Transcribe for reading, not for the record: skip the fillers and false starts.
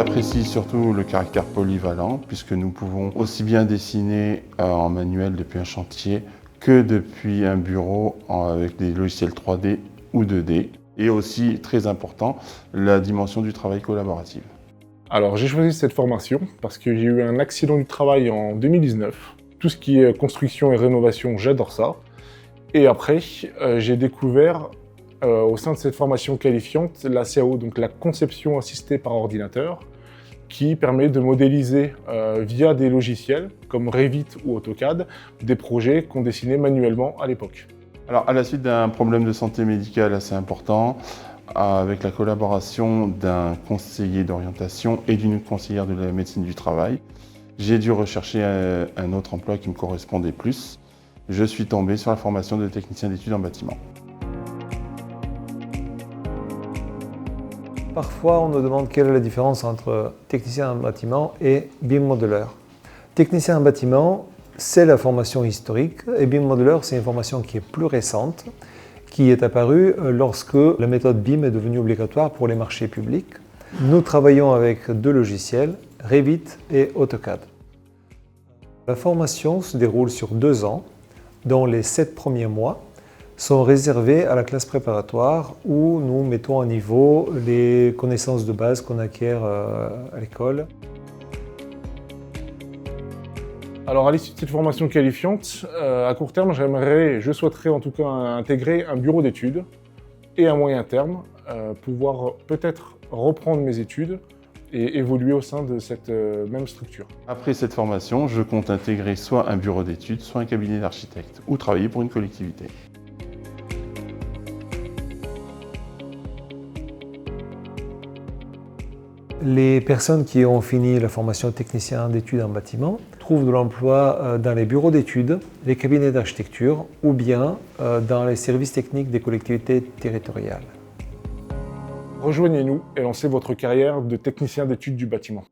J'apprécie surtout le caractère polyvalent puisque nous pouvons aussi bien dessiner en manuel depuis un chantier que depuis un bureau avec des logiciels 3D ou 2D. Et aussi, très important, la dimension du travail collaboratif. Alors j'ai choisi cette formation parce que j'ai eu un accident du travail en 2019. Tout ce qui est construction et rénovation, j'adore ça. Et après, j'ai découvert au sein de cette formation qualifiante la CAO, donc la conception assistée par ordinateur, qui permet de modéliser via des logiciels comme Revit ou AutoCAD des projets qu'on dessinait manuellement à l'époque. Alors, à la suite d'un problème de santé médicale assez important, avec la collaboration d'un conseiller d'orientation et d'une conseillère de la médecine du travail, j'ai dû rechercher un autre emploi qui me correspondait plus. Je suis tombé sur la formation de technicien d'études en bâtiment. Parfois, on nous demande quelle est la différence entre technicien en bâtiment et BIM modeleur. Technicien en bâtiment, c'est la formation historique et BIM modeleur, c'est une formation qui est plus récente, qui est apparue lorsque la méthode BIM est devenue obligatoire pour les marchés publics. Nous travaillons avec deux logiciels, Revit et AutoCAD. La formation se déroule sur 2 ans, dont les 7 premiers mois sont réservés à la classe préparatoire où nous mettons à niveau les connaissances de base qu'on acquiert à l'école. Alors à l'issue de cette formation qualifiante, à court terme, je souhaiterais en tout cas intégrer un bureau d'études et à moyen terme, pouvoir peut-être reprendre mes études et évoluer au sein de cette même structure. Après cette formation, je compte intégrer soit un bureau d'études, soit un cabinet d'architecte ou travailler pour une collectivité. Les personnes qui ont fini la formation technicien d'études en bâtiment trouvent de l'emploi dans les bureaux d'études, les cabinets d'architecture ou bien dans les services techniques des collectivités territoriales. Rejoignez-nous et lancez votre carrière de technicien d'études du bâtiment.